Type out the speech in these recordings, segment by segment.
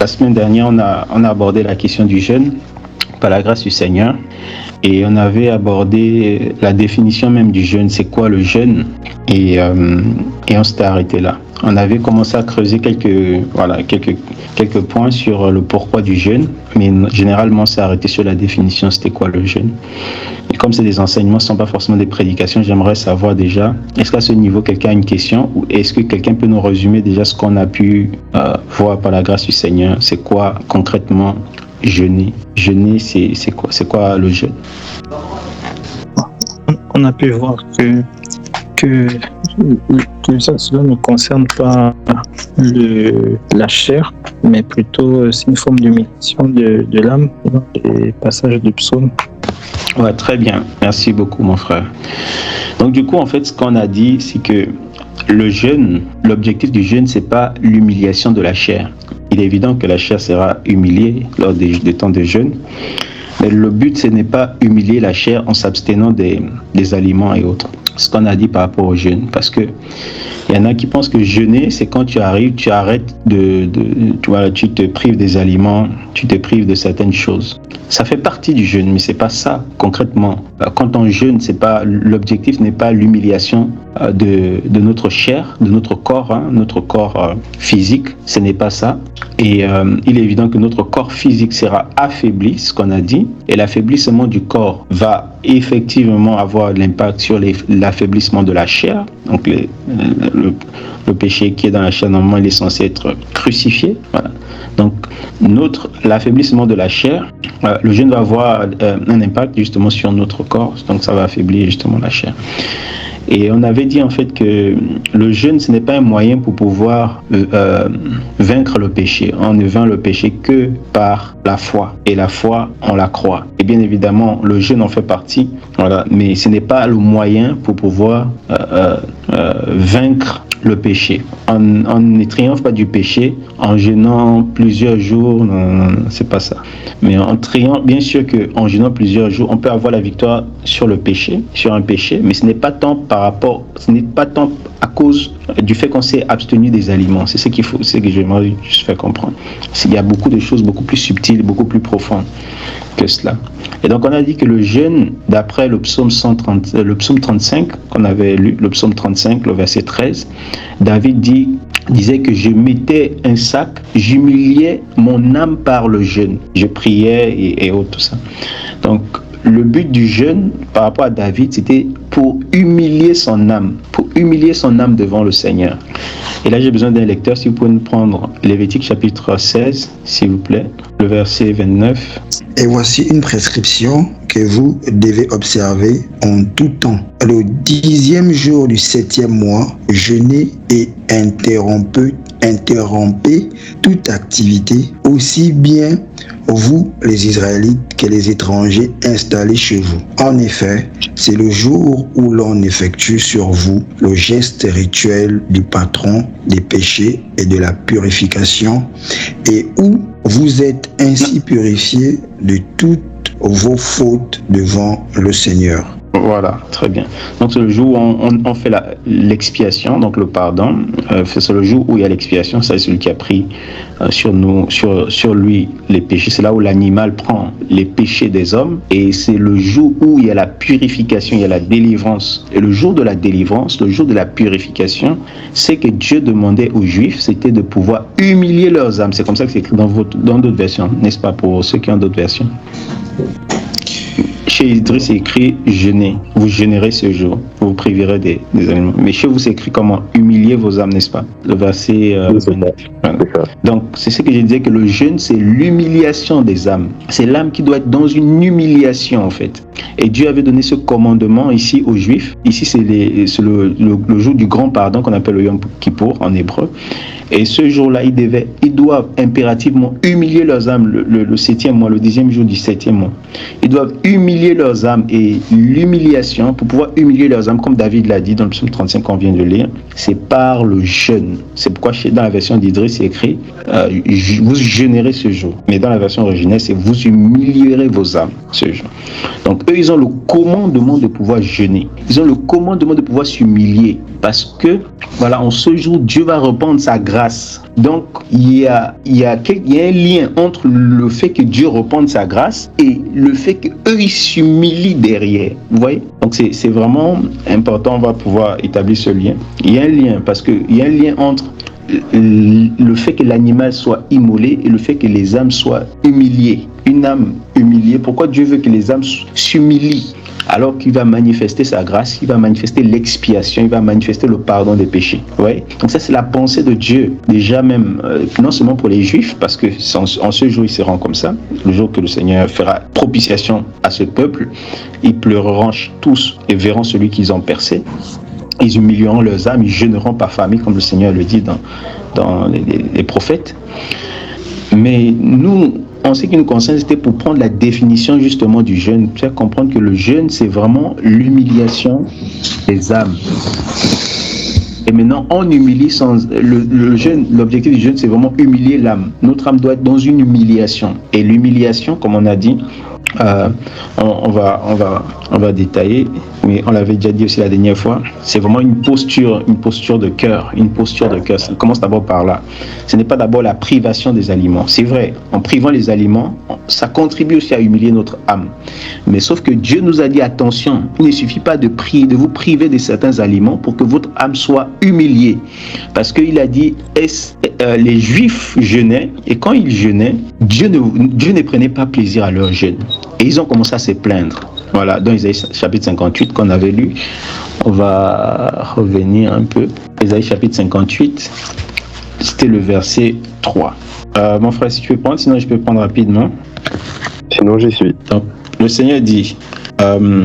La semaine dernière, on a abordé la question du jeûne par la grâce du Seigneur et on avait abordé la définition même du jeûne. C'est quoi le jeûne? Et on s'était arrêté là. On avait commencé à creuser quelques points sur le pourquoi du jeûne, mais généralement, on s'est arrêté sur la définition, c'était quoi le jeûne. Et comme c'est des enseignements, ce ne sont pas forcément des prédications, j'aimerais savoir déjà, est-ce qu'à ce niveau, quelqu'un a une question ou est-ce que quelqu'un peut nous résumer déjà ce qu'on a pu voir par la grâce du Seigneur? C'est quoi concrètement jeûner? Jeûner, c'est quoi? C'est quoi le jeûne? On a pu voir que cela ne concerne pas la chair, mais plutôt c'est une forme d'humiliation de l'âme, les passages du psaume. Ouais, très bien. Merci beaucoup, mon frère. Donc, du coup, en fait, ce qu'on a dit, c'est que le jeûne, l'objectif du jeûne, c'est pas l'humiliation de la chair. Il est évident que la chair sera humiliée lors des temps de jeûne. Mais le but, ce n'est pas humilier la chair en s'abstenant des aliments et autres. Ce qu'on a dit par rapport au jeûne. Parce que il y en a qui pensent que jeûner, c'est quand tu arrives, tu arrêtes tu te prives des aliments, tu te prives de certaines choses. Ça fait partie du jeûne, mais c'est pas ça concrètement. Quand on jeûne, l'objectif n'est pas l'humiliation de notre chair, de notre corps, notre corps physique. Ce n'est pas ça. Et il est évident que notre corps physique sera affaibli, ce qu'on a dit, et l'affaiblissement du corps va effectivement avoir l'impact sur l'affaiblissement de la chair. Donc le péché qui est dans la chair, normalement, il est censé être crucifié. Voilà. Donc l'affaiblissement de la chair, le jeûne va avoir un impact justement sur notre corps, donc ça va affaiblir justement la chair. Et on avait dit en fait que le jeûne, ce n'est pas un moyen pour pouvoir vaincre le péché. On ne vainc le péché que par la foi. Et la foi, on la croit. Et bien évidemment, le jeûne en fait partie. Voilà. Mais ce n'est pas le moyen pour pouvoir vaincre le péché. On ne triomphe pas du péché en jeûnant plusieurs jours. Non, c'est pas ça. Mais on triomphe, bien sûr qu'en jeûnant plusieurs jours, on peut avoir la victoire sur le péché, sur un péché, mais ce n'est pas tant à cause du fait qu'on s'est abstenu des aliments. C'est ce que j'aimerais juste faire comprendre. Il y a beaucoup de choses beaucoup plus subtiles, beaucoup plus profondes que cela. Et donc on a dit que le jeûne, d'après le psaume 35, qu'on avait lu, le psaume 35, le verset 13, David disait que je mettais un sac, j'humiliais mon âme par le jeûne. Je priais et autres, tout ça. Donc, le but du jeûne, par rapport à David, c'était pour humilier son âme devant le Seigneur. Et là, j'ai besoin d'un lecteur, si vous pouvez nous prendre Lévitique chapitre 16, s'il vous plaît, le verset 29. Et voici une prescription que vous devez observer en tout temps. Le 10e jour du 7e mois, jeûnez et interrompez toute activité, aussi bien vous, les Israélites, que les étrangers installés chez vous. En effet, c'est le jour où l'on effectue sur vous le geste rituel du patron des péchés et de la purification, et où vous êtes ainsi purifiés de toutes vos fautes devant le Seigneur. Voilà, très bien. Donc c'est le jour où on fait l'expiation, donc le pardon. C'est le jour où il y a l'expiation, c'est celui qui a pris sur lui les péchés. C'est là où l'animal prend les péchés des hommes. Et c'est le jour où il y a la purification, il y a la délivrance. Et le jour de la délivrance, le jour de la purification, c'est que Dieu demandait aux Juifs, c'était de pouvoir humilier leurs âmes. C'est comme ça que c'est écrit dans d'autres versions, n'est-ce pas, pour ceux qui ont d'autres versions? Chez Idriss, c'est écrit jeûner. Vous jeûnerez ce jour. Vous priverez des aliments. Mais chez vous, c'est écrit comment? Humilier vos âmes, n'est-ce pas? Le verset 29. Voilà. Donc, c'est ce que je disais, que le jeûne, c'est l'humiliation des âmes. C'est l'âme qui doit être dans une humiliation, en fait. Et Dieu avait donné ce commandement ici aux Juifs. Ici, c'est le jour du grand pardon qu'on appelle le Yom Kippour en hébreu. Et ce jour-là, ils doivent impérativement humilier leurs âmes le 7e mois, le 10e jour du 7e mois. Ils doivent humilier leurs âmes, et l'humiliation, pour pouvoir humilier leurs âmes, comme David l'a dit dans le psaume 35 qu'on vient de lire, c'est par le jeûne. C'est pourquoi dans la version d'Idriss, c'est écrit vous jeûnerez ce jour. Mais dans la version originelle, c'est vous humilierez vos âmes ce jour. Donc eux, ils ont le commandement de pouvoir jeûner. Ils ont le commandement de pouvoir s'humilier. Parce que, voilà, en ce jour, Dieu va répandre sa grâce. Donc, il y a un lien entre le fait que Dieu répande sa grâce et le fait qu'eux, ils s'humilient derrière. Vous voyez? Donc, c'est vraiment important, on va pouvoir établir ce lien. Il y a un lien, parce qu'il y a un lien entre le fait que l'animal soit immolé et le fait que les âmes soient humiliées. Une âme humiliée, pourquoi Dieu veut que les âmes s'humilient? Alors qu'il va manifester sa grâce, il va manifester l'expiation, il va manifester le pardon des péchés. Ouais. Donc ça, c'est la pensée de Dieu, déjà même, non seulement pour les Juifs, parce que en ce jour, ils seront comme ça, le jour que le Seigneur fera propitiation à ce peuple, ils pleureront tous et verront celui qu'ils ont percé. Ils humilieront leurs âmes, ils jeûneront par famille, comme le Seigneur le dit dans les prophètes. Mais nous, en ce qui nous concerne, c'était pour prendre la définition justement du jeûne, faire comprendre que le jeûne, c'est vraiment l'humiliation des âmes. Et maintenant, on humilie le jeûne, l'objectif du jeûne, c'est vraiment humilier l'âme. Notre âme doit être dans une humiliation. Et l'humiliation, comme on a dit, on va détailler, mais on l'avait déjà dit aussi la dernière fois, c'est vraiment une posture de cœur, Ça commence d'abord par là. Ce n'est pas d'abord la privation des aliments. C'est vrai, en privant les aliments, ça contribue aussi à humilier notre âme. Mais sauf que Dieu nous a dit attention, il ne suffit pas de vous priver de certains aliments pour que votre âme soit humiliée. Parce qu'il a dit, les Juifs jeûnaient, et quand ils jeûnaient, Dieu ne prenait pas plaisir à leur jeûne. Et ils ont commencé à se plaindre. Voilà, dans Isaïe chapitre 58 qu'on avait lu, on va revenir un peu. Isaïe chapitre 58, c'était le verset 3. Mon frère, si tu veux prendre, sinon je peux prendre rapidement. Sinon, j'y suis. Donc, le Seigneur dit,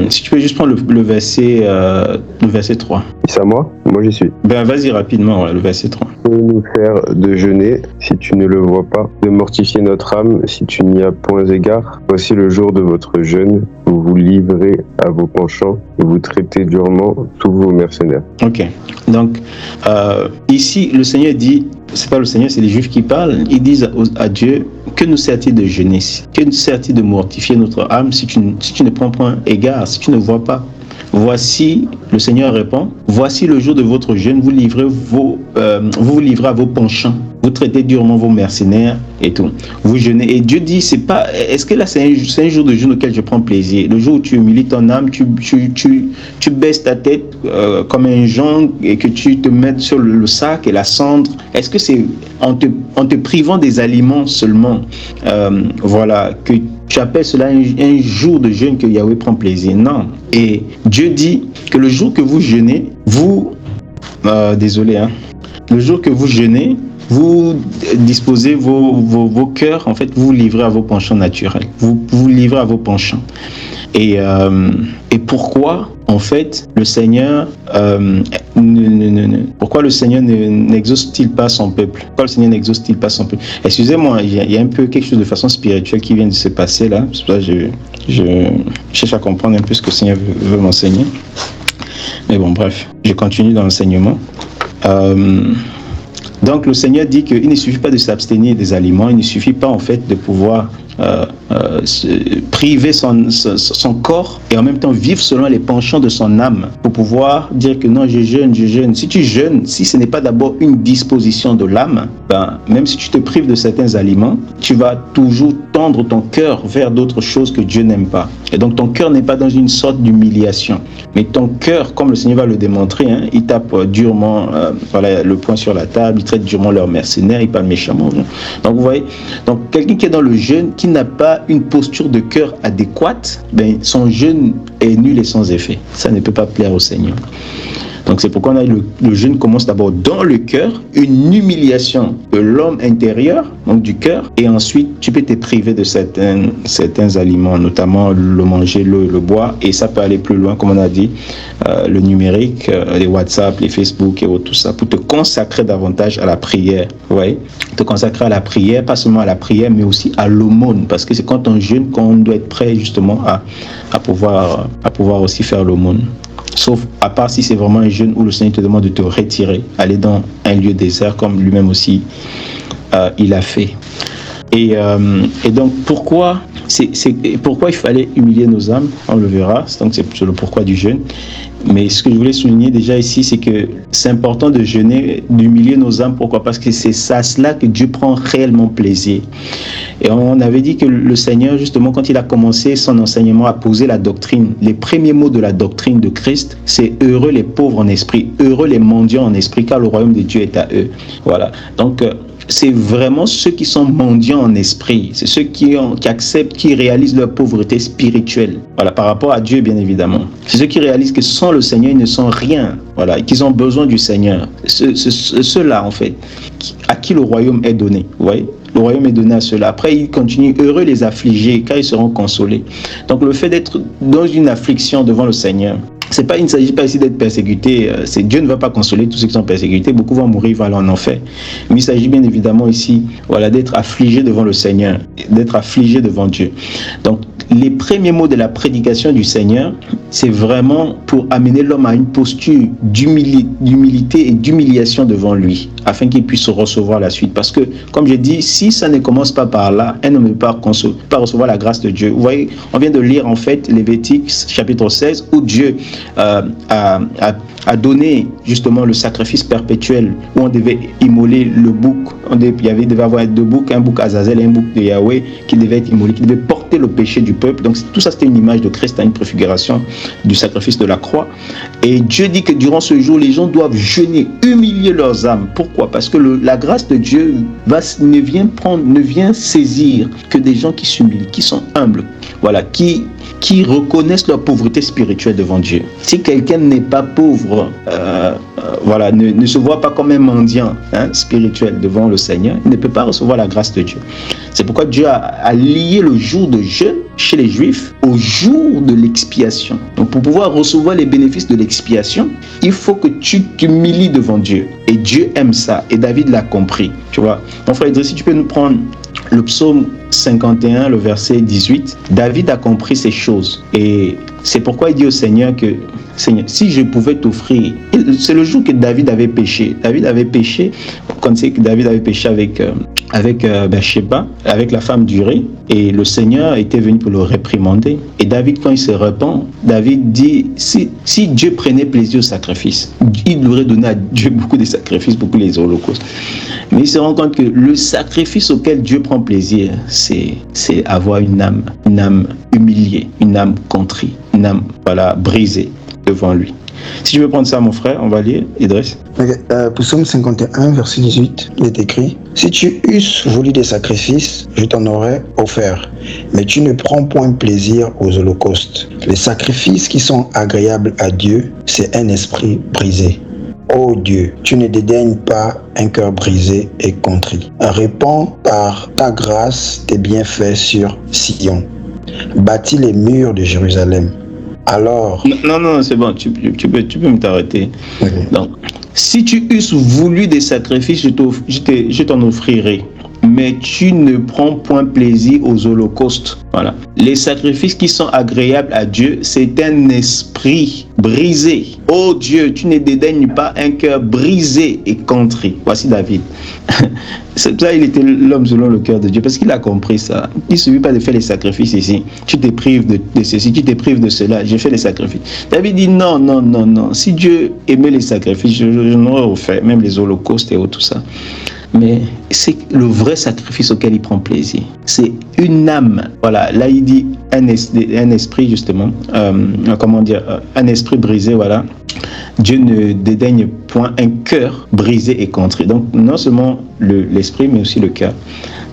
si tu peux juste prendre le verset 3. C'est à moi? Moi, j'y suis. Ben, vas-y rapidement, le verset 3. Pour nous faire de jeûner, si tu ne le vois pas, de mortifier notre âme, si tu n'y as point égard. Voici le jour de votre jeûne, vous vous livrez à vos penchants et vous traitez durement tous vos mercenaires. Ok. Donc, ici, le Seigneur dit, c'est pas le Seigneur, c'est les Juifs qui parlent. Ils disent à Dieu, que nous sert-il de jeûner? Que nous sert-il de mortifier notre âme si tu ne prends point égard, si tu ne vois pas? Voici, le Seigneur répond, voici le jour de votre jeûne, vous vous livrez à vos penchants, vous traitez durement vos mercenaires et tout. Vous jeûnez. Et Dieu dit, est-ce que là c'est un jour de jeûne auquel je prends plaisir? Le jour où tu humilies ton âme, tu baisses ta tête comme un jonc et que tu te mets sur le sac et la cendre. Est-ce que c'est en te privant des aliments seulement, que tu appelles cela un jour de jeûne que Yahweh prend plaisir? Non. Et Dieu dit que le jour que vous jeûnez, le jour que vous jeûnez, vous disposez vos cœurs, en fait, vous vous livrez à vos penchants naturels. Vous vous livrez à vos penchants. Et pourquoi, en fait, le Seigneur pourquoi le Seigneur n'exauce-t-il pas son peuple? Pourquoi le Seigneur n'exauce-t-il pas son peuple? Excusez-moi, il y a un peu quelque chose de façon spirituelle qui vient de se passer là. C'est pour ça que je cherche à comprendre un peu ce que le Seigneur veut m'enseigner. Mais bon, bref, je continue dans l'enseignement. Donc le Seigneur dit qu'il ne suffit pas de s'abstenir des aliments, il ne suffit pas en fait de pouvoir priver son corps et en même temps vivre selon les penchants de son âme pour pouvoir dire que non, je jeûne. Si tu jeûnes, si ce n'est pas d'abord une disposition de l'âme, même si tu te prives de certains aliments, tu vas toujours tendre ton cœur vers d'autres choses que Dieu n'aime pas. Et donc ton cœur n'est pas dans une sorte d'humiliation, mais ton cœur, comme le Seigneur va le démontrer, il tape durement le poing sur la table, il traite durement leurs mercenaires, il parle méchamment. Donc vous voyez, donc quelqu'un qui est dans le jeûne, qui n'a pas une posture de cœur adéquate, son jeûne est nul et sans effet. Ça ne peut pas plaire au Seigneur. Donc c'est pourquoi le jeûne commence d'abord dans le cœur, une humiliation de l'homme intérieur, donc du cœur, et ensuite tu peux te priver de certains aliments, notamment le manger, le boire, et ça peut aller plus loin, comme on a dit, le numérique, les WhatsApp, les Facebook et tout ça, pour te consacrer davantage à la prière. Ouais. Te consacrer à la prière, pas seulement à la prière, mais aussi à l'aumône, parce que c'est quand on jeûne qu'on doit être prêt justement à pouvoir aussi faire l'aumône. Sauf à part si c'est vraiment un jeûne où le Seigneur te demande de te retirer, aller dans un lieu désert comme lui-même aussi il a fait. Et donc pourquoi pourquoi il fallait humilier nos âmes, on le verra, donc c'est le pourquoi du jeûne. Mais ce que je voulais souligner déjà ici, c'est que c'est important de jeûner, d'humilier nos âmes. Pourquoi? Parce que c'est à cela que Dieu prend réellement plaisir. Et on avait dit que le Seigneur, justement, quand il a commencé son enseignement à poser la doctrine, les premiers mots de la doctrine de Christ, c'est « Heureux les pauvres en esprit, heureux les mendiants en esprit, car le royaume de Dieu est à eux. » Voilà. Donc, c'est vraiment ceux qui sont mendiants en esprit, c'est ceux qui acceptent, qui réalisent leur pauvreté spirituelle, voilà, par rapport à Dieu bien évidemment. C'est ceux qui réalisent que sans le Seigneur ils ne sont rien, voilà, et qu'ils ont besoin du Seigneur. Ceux-là en fait, à qui le royaume est donné, vous voyez. Le royaume est donné à ceux-là. Après, il continue, heureux les affligés, car ils seront consolés. Donc le fait d'être dans une affliction devant le Seigneur, il ne s'agit pas ici d'être persécuté. Dieu ne va pas consoler tous ceux qui sont persécutés. Beaucoup vont mourir, vont aller en enfer. Mais il s'agit bien évidemment ici, voilà, d'être affligé devant le Seigneur, d'être affligé devant Dieu. Donc, les premiers mots de la prédication du Seigneur, c'est vraiment pour amener l'homme à une posture d'humilité et d'humiliation devant lui, afin qu'il puisse recevoir la suite. Parce que, comme je dis, si ça ne commence pas par là, elle ne peut pas recevoir la grâce de Dieu. Vous voyez, on vient de lire en fait Lévitique chapitre 16, où Dieu a donné justement le sacrifice perpétuel, où on devait immoler le bouc. Il devait avoir deux boucs, un bouc Azazel et un bouc de Yahweh qui devait être immolé, qui devait porter le péché du peuple. Donc tout ça c'était une image de Christ, une préfiguration du sacrifice de la croix. Et Dieu dit que durant ce jour, les gens doivent jeûner, humilier leurs âmes. Pourquoi? Parce que la grâce de Dieu ne vient saisir que des gens qui s'humilient, qui sont humbles, voilà, qui reconnaissent leur pauvreté spirituelle devant Dieu. Si quelqu'un n'est pas pauvre, voilà, ne se voit pas comme un mendiant spirituel devant le Seigneur, il ne peut pas recevoir la grâce de Dieu. C'est pourquoi Dieu a lié le jour de jeûne chez les Juifs au jour de l'expiation. Donc pour pouvoir recevoir les bénéfices de l'expiation, il faut que tu t'humilies devant Dieu. Et Dieu aime ça. Et David l'a compris. Tu vois, mon frère Idriss, si tu peux nous prendre le psaume 51, le verset 18, David a compris ces choses. Et c'est pourquoi il dit au Seigneur que, Seigneur, si je pouvais t'offrir, c'est le jour que David avait péché. David avait péché, on sait que David avait péché avec Bathsheba, avec la femme d'Uri, et le Seigneur était venu pour le réprimander. Et David, quand il se repent, David dit, si Dieu prenait plaisir au sacrifice, il aurait donné à Dieu beaucoup de sacrifices, beaucoup les holocaustes. Mais il se rend compte que le sacrifice auquel Dieu prend plaisir, c'est avoir une âme humiliée, une âme contrite, une âme, voilà, brisée devant lui. Si tu veux prendre ça, mon frère, on va lire, Idriss. Psaume 51, verset 18, il est écrit « Si tu eusses voulu des sacrifices, je t'en aurais offert, mais tu ne prends point plaisir aux holocaustes. Les sacrifices qui sont agréables à Dieu, c'est un esprit brisé. Ô Dieu, tu ne dédaignes pas un cœur brisé et contrit. Répands par ta grâce tes bienfaits sur Sion. Bâtis les murs de Jérusalem. » Alors... Non, c'est bon, tu peux me t'arrêter. Okay. Donc, si tu eusses voulu des sacrifices, je t'en offrirai. Mais tu ne prends point plaisir aux holocaustes. Voilà. Les sacrifices qui sont agréables à Dieu, c'est un esprit brisé. Oh Dieu, tu ne dédaignes pas un cœur brisé et contrit. Voici David. C'est là, il était l'homme selon le cœur de Dieu, parce qu'il a compris ça. Il ne suffit pas de faire les sacrifices ici. Tu te prives de ceci, tu te prives de cela. J'ai fait les sacrifices. David dit non. Si Dieu aimait les sacrifices, je n'aurais offert, même les holocaustes et tout ça. Mais c'est le vrai sacrifice auquel il prend plaisir. C'est une âme. Voilà, là il dit un esprit justement, un esprit brisé, voilà. Dieu ne dédaigne point un cœur brisé et contré. Donc non seulement l'esprit, mais aussi le cœur.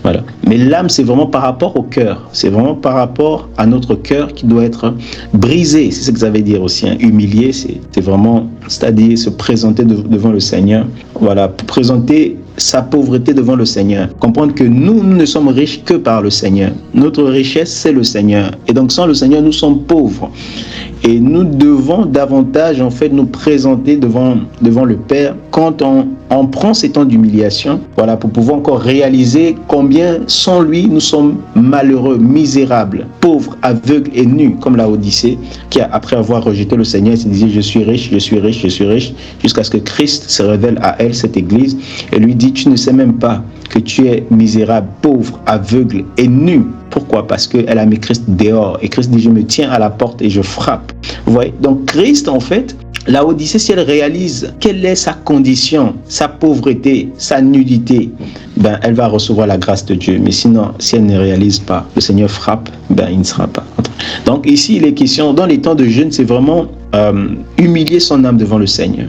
Voilà. Mais l'âme, c'est vraiment par rapport au cœur. C'est vraiment par rapport à notre cœur qui doit être brisé. C'est ce que ça veut dire aussi. Humilié, c'est vraiment, c'est-à-dire se présenter devant le Seigneur. Voilà, pour présenter sa pauvreté devant le Seigneur. Comprendre que nous ne sommes riches que par le Seigneur. Notre richesse, c'est le Seigneur. Et donc, sans le Seigneur, nous sommes pauvres. Et nous devons davantage, en fait, nous présenter devant le Père quand on prend ces temps d'humiliation, voilà, pour pouvoir encore réaliser combien, sans lui, nous sommes malheureux, misérables, pauvres, aveugles et nus, comme la Odyssée, qui, après avoir rejeté le Seigneur, se disait « Je suis riche, jusqu'à ce que Christ se révèle à elle, cette église, et lui dit « Tu ne sais même pas que tu es misérable, pauvre, aveugle et nu. Pourquoi? Parce qu'elle a mis Christ dehors. Et Christ dit, je me tiens à la porte et je frappe. Vous voyez? Donc Christ, en fait, la Odyssée, si elle réalise quelle est sa condition, sa pauvreté, sa nudité, ben, elle va recevoir la grâce de Dieu. Mais sinon, si elle ne réalise pas, le Seigneur frappe, ben, il ne sera pas. Donc ici, il est question, dans les temps de jeûne, c'est vraiment humilier son âme devant le Seigneur.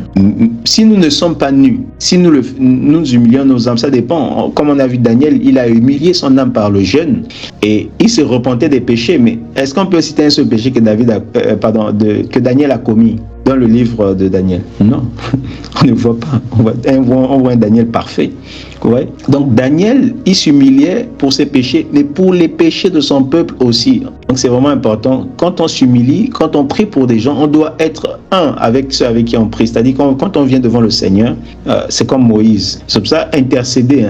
Si nous ne sommes pas nus, si nous humilions nos âmes, ça dépend. Comme on a vu Daniel, il a humilié son âme par le jeûne et il se repentait des péchés. Mais est-ce qu'on peut citer un seul péché que Daniel a commis dans le livre de Daniel? Non, on ne voit pas. On voit un Daniel parfait. Ouais. Donc Daniel, il s'humiliait pour ses péchés, mais pour les péchés de son peuple aussi. Donc c'est vraiment important. Quand on s'humilie, quand on prie pour des gens, on doit être un avec ceux avec qui on prie. C'est-à-dire quand on vient devant le Seigneur, c'est comme Moïse. C'est pour ça, intercéder,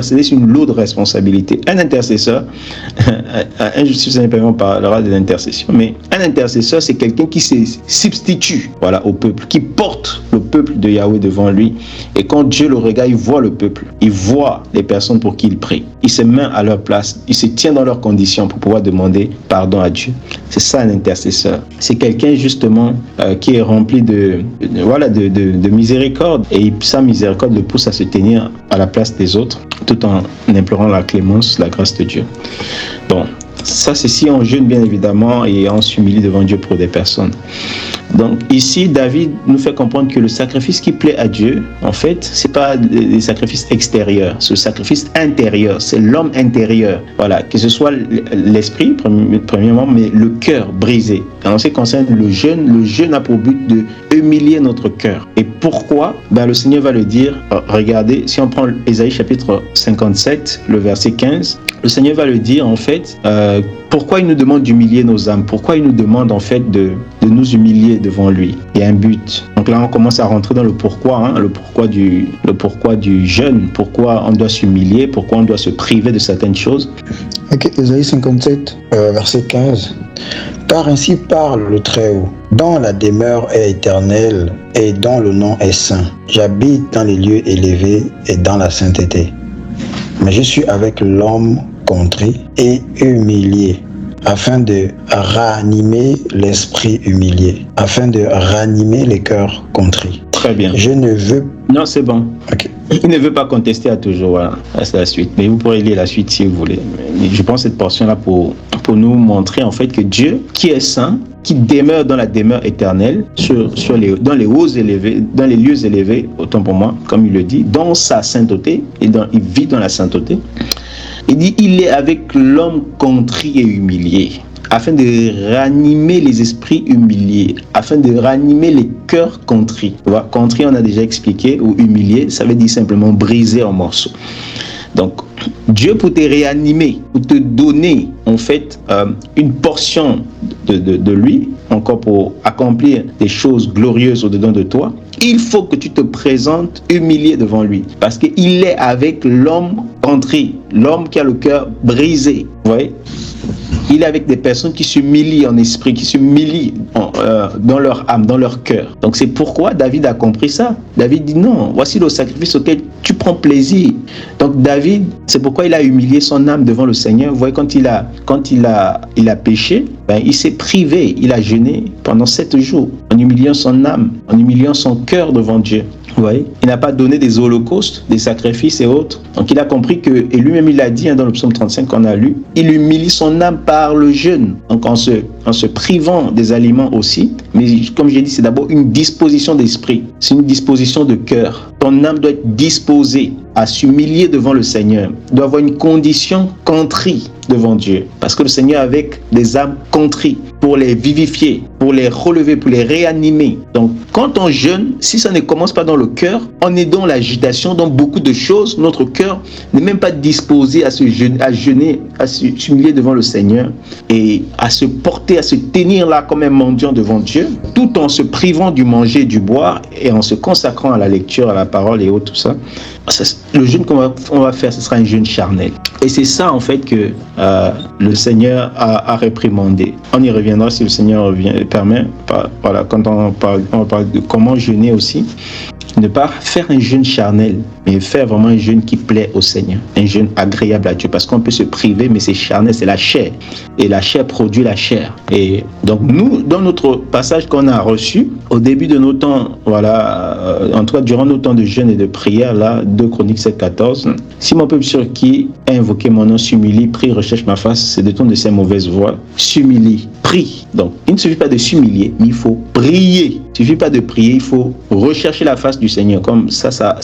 c'est une lourde responsabilité. Un intercesseur, un justice on parlera de l'intercession, mais un intercesseur, c'est quelqu'un qui se substitue, voilà, au peuple, qui porte le peuple de Yahweh devant lui. Et quand Dieu le regarde, il voit le peuple. Il voit les personnes pour qui il prie. Il se met à leur place. Il se tient dans leurs conditions pour pouvoir demander pardon à Dieu. C'est ça un intercesseur. C'est quelqu'un justement qui est rempli de miséricorde. Et sa miséricorde le pousse à se tenir à la place des autres tout en implorant la clémence, la grâce de Dieu. Bon, ça c'est si on jeûne bien évidemment et on s'humilie devant Dieu pour des personnes. Donc ici, David nous fait comprendre que le sacrifice qui plaît à Dieu, en fait, c'est pas les sacrifices extérieurs, c'est le sacrifice intérieur, c'est l'homme intérieur. Voilà, que ce soit l'esprit, premièrement, mais le cœur brisé. En ce qui concerne le jeûne a pour but de humilier notre cœur. Et pourquoi? Ben, le Seigneur va le dire, regardez, si on prend Ésaïe chapitre 57, le verset 15, le Seigneur va le dire en fait, pourquoi il nous demande d'humilier nos âmes? Pourquoi il nous demande en fait de nous humilier devant lui? Il y a un but. Donc là, on commence à rentrer dans le pourquoi, le pourquoi du jeûne, pourquoi on doit s'humilier, pourquoi on doit se priver de certaines choses. Ok, Ésaïe 57, verset 15. Car ainsi parle le Très-Haut, dont la demeure est éternelle et dont le nom est saint. J'habite dans les lieux élevés et dans la sainteté. Mais je suis avec l'homme contrit et humilié, afin de ranimer l'esprit humilié, afin de ranimer les cœurs contrits. Très bien. Je ne veux... Non, c'est bon. Ok. Il ne veut pas contester à toujours, voilà. C'est la suite. Mais vous pourrez lire la suite si vous voulez. Mais je pense cette portion-là pour nous montrer en fait que Dieu, qui est saint, qui demeure dans la demeure éternelle, dans les hauts élevés, dans les lieux élevés, autant pour moi, comme il le dit, dans sa sainteté, il vit dans la sainteté. Il dit, il est avec l'homme contrit et humilié, afin de ranimer les esprits humiliés, afin de ranimer les cœurs contrits. Contrit, on a déjà expliqué, ou humilié, ça veut dire simplement briser en morceaux. Donc, Dieu pour te réanimer, pour te donner en fait une portion de lui, encore pour accomplir des choses glorieuses au-dedans de toi, il faut que tu te présentes humilié devant lui. Parce qu'il est avec l'homme contrit, l'homme qui a le cœur brisé. Vous voyez ? Il est avec des personnes qui s'humilient en esprit, qui s'humilient dans leur âme, dans leur cœur. Donc c'est pourquoi David a compris ça. David dit non, voici le sacrifice auquel tu prends plaisir. Donc David, c'est pourquoi il a humilié son âme devant le Seigneur. Vous voyez, quand il a péché, ben, il s'est privé, il a jeûné pendant 7 jours en humiliant son âme, en humiliant son cœur devant Dieu. Vous voyez, il n'a pas donné des holocaustes, des sacrifices et autres. Donc il a compris que, et lui-même il a dit dans le psaume 35 qu'on a lu, il humilie son âme par le jeûne. Donc en se privant des aliments aussi. Mais comme j'ai dit, c'est d'abord une disposition d'esprit. C'est une disposition de cœur. Ton âme doit être disposée à s'humilier devant le Seigneur. Il doit avoir une condition contrite devant Dieu. Parce que le Seigneur avec des âmes contrites pour les vivifier, pour les relever, pour les réanimer. Donc quand on jeûne, si ça ne commence pas dans le cœur, on est dans l'agitation, dans beaucoup de choses. Notre cœur n'est même pas disposé à jeûner, à s'humilier devant le Seigneur et à se porter, à se tenir là comme un mendiant devant Dieu, tout en se privant du manger et du boire et en se consacrant à la lecture, à la parole et autres, tout ça. Le jeûne qu'on va faire, ce sera un jeûne charnel. Et c'est ça en fait que le Seigneur a réprimandé. On y reviendra si le Seigneur permet. Voilà, quand on va parler de comment jeûner aussi. Ne pas faire un jeûne charnel, mais faire vraiment un jeûne qui plaît au Seigneur, un jeûne agréable à Dieu, parce qu'on peut se priver, mais c'est charnel, c'est la chair, et la chair produit la chair. Et donc nous, dans notre passage qu'on a reçu, au début de nos temps, voilà, en tout cas durant nos temps de jeûne et de prière, là, 2 Chroniques 7:14, si mon peuple sur qui a invoqué mon nom s'humilie, prie, recherche ma face, se détourne de ses mauvaises voies, s'humilie, prie. Donc il ne suffit pas de s'humilier, mais il faut prier. Il ne suffit pas de prier, il faut rechercher la face du Seigneur. Comme ça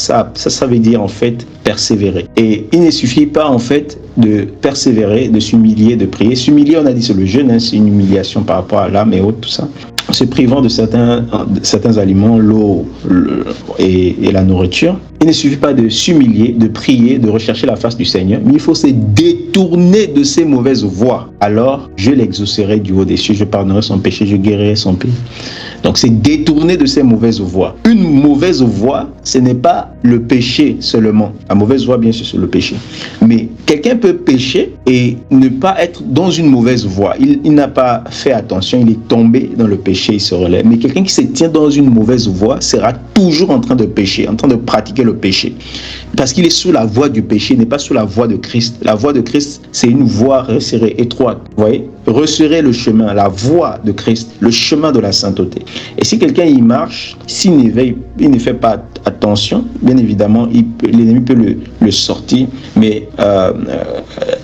veut dire en fait persévérer. Et il ne suffit pas en fait de persévérer, de s'humilier, de prier. S'humilier, on a dit c'est le jeûne, hein, c'est une humiliation par rapport à l'âme et autres, tout ça. En se privant de certains aliments, l'eau et la nourriture. Il ne suffit pas de s'humilier, de prier, de rechercher la face du Seigneur, mais il faut se détourner de ses mauvaises voies. Alors, je l'exaucerai du haut des cieux, je pardonnerai son péché, je guérirai son pays. Donc, c'est détourner de ses mauvaises voies. Une mauvaise voie, ce n'est pas le péché seulement. La mauvaise voie, bien sûr, c'est le péché. Mais quelqu'un peut pécher et ne pas être dans une mauvaise voie. Il n'a pas fait attention, il est tombé dans le péché, il se relève. Mais quelqu'un qui se tient dans une mauvaise voie sera toujours en train de pécher, en train de pratiquer le péché. Parce qu'il est sous la voie du péché, il n'est pas sous la voie de Christ. La voie de Christ, c'est une voie resserrée, étroite. Vous voyez ? Resserrer le chemin, la voie de Christ, le chemin de la sainteté. Et si quelqu'un y marche, s'il ne fait pas attention, bien évidemment, l'ennemi peut le sortir, mais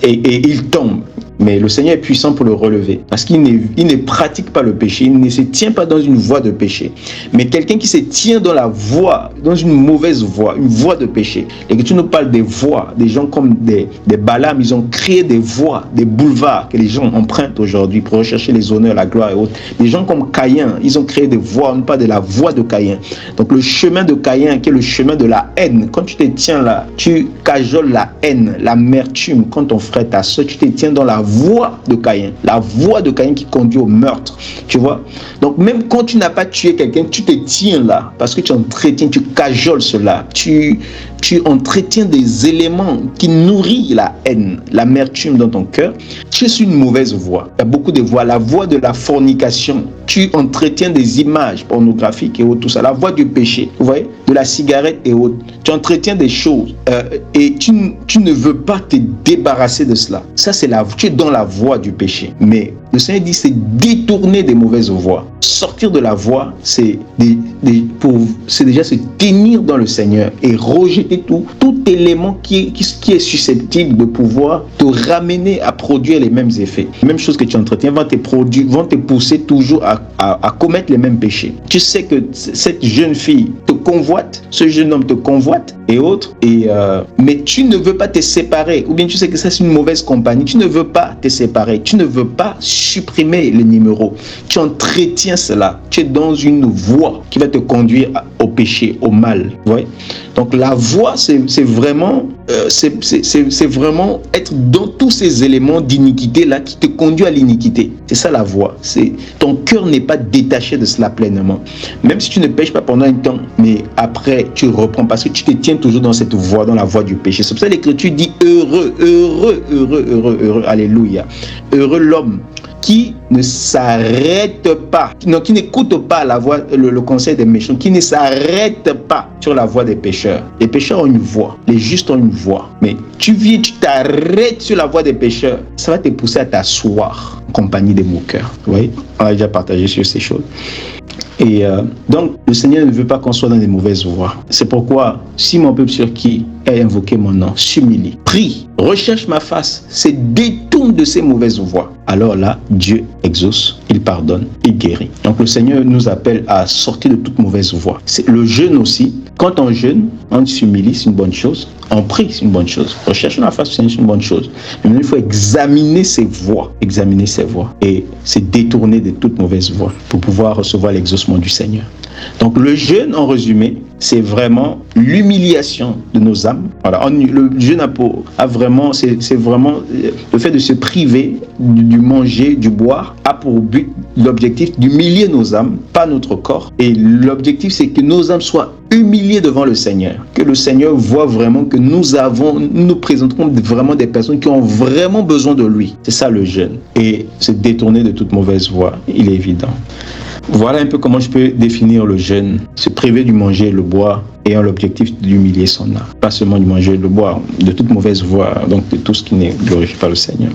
et il tombe. Mais le Seigneur est puissant pour le relever, parce qu'il ne pratique pas le péché, il ne se tient pas dans une voie de péché. Mais quelqu'un qui se tient dans la voie, dans une mauvaise voie, une voie de péché, et que tu nous parles des voies, des gens comme des Balaam, ils ont créé des voies, des boulevards que les gens empruntent aujourd'hui pour rechercher les honneurs, la gloire et autres. Des gens comme Caïn, ils ont créé des voies, on ne parle de la voie de Caïn. Donc le chemin de Caïn, qui est le chemin de la haine, quand tu te tiens là, tu cajoles la haine, l'amertume, quand ton frère, ta soeur, tu te tiens dans la voie de Caïn, la voie de Caïn qui conduit au meurtre, tu vois. Donc même quand tu n'as pas tué quelqu'un, tu te tiens là, parce que tu entretiens, tu cajoles cela, tu entretiens des éléments qui nourrissent la haine, l'amertume dans ton cœur. Tu es sur une mauvaise voie. Il y a beaucoup de voies. La voie de la fornication, tu entretiens des images pornographiques et autres, tout ça. La voie du péché, vous voyez, de la cigarette et autres. Tu entretiens des choses et tu ne veux pas te débarrasser de cela. Ça, tu es dans la voie du péché. Mais le Seigneur dit c'est détourner des mauvaises voies. Sortir de la voie, c'est déjà se tenir dans le Seigneur et rejeter tout élément qui est susceptible de pouvoir te ramener à produire les mêmes effets. Les mêmes choses que tu entretiens vont te pousser toujours à commettre les mêmes péchés. Tu sais que cette jeune fille te convoite, ce jeune homme te convoite et autres, mais tu ne veux pas te séparer, ou bien tu sais que ça c'est une mauvaise compagnie, tu ne veux pas te séparer, tu ne veux pas supprimer les numéros, tu entretiens cela, tu es dans une voie qui va te conduire au péché, au mal, vous voyez. Donc la voie, c'est vraiment être dans tous ces éléments d'iniquité là qui te conduit à l'iniquité. C'est ça la voie. Ton cœur n'est pas détaché de cela pleinement. Même si tu ne pêches pas pendant un temps, mais après tu reprends parce que tu te tiens toujours dans cette voie, dans la voie du péché. C'est pour ça que l'Écriture dit heureux, alléluia. Heureux l'homme qui ne s'arrête pas, qui n'écoute pas la voix, le conseil des méchants, qui ne s'arrête pas sur la voie des pécheurs. Les pécheurs ont une voie, les justes ont une voie. Mais tu t'arrêtes sur la voie des pécheurs, ça va te pousser à t'asseoir en compagnie des moqueurs. Vous voyez, on a déjà partagé sur ces choses. Et donc, le Seigneur ne veut pas qu'on soit dans des mauvaises voies. C'est pourquoi, si mon peuple sur qui est invoqué mon nom s'humilie, prie, recherche ma face, se détourne de ses mauvaises voies, alors là, Dieu exauce, il pardonne, il guérit. Donc, le Seigneur nous appelle à sortir de toute mauvaise voie. C'est le jeûne aussi. Quand on jeûne, on s'humilie, c'est une bonne chose. On prie, c'est une bonne chose. Rechercher la face, c'est une bonne chose. Mais il faut examiner ses voies, et se détourner de toute mauvaise voie pour pouvoir recevoir l'exaucement du Seigneur. Donc le jeûne, en résumé, c'est vraiment l'humiliation de nos âmes. Voilà, le jeûne c'est vraiment le fait de se priver du manger, du boire, a pour but, l'objectif d'humilier nos âmes, pas notre corps. Et l'objectif, c'est que nos âmes soient humiliées devant le Seigneur, que le Seigneur voit vraiment que nous présenterons vraiment des personnes qui ont vraiment besoin de lui. C'est ça le jeûne. Et se détourner de toute mauvaise voie, il est évident. voilà un peu comment je peux définir le jeûne. Se priver du manger et le boire ayant l'objectif d'humilier son âme. Pas seulement du manger et de boire, de toute mauvaise voie, donc de tout ce qui ne glorifie pas le Seigneur.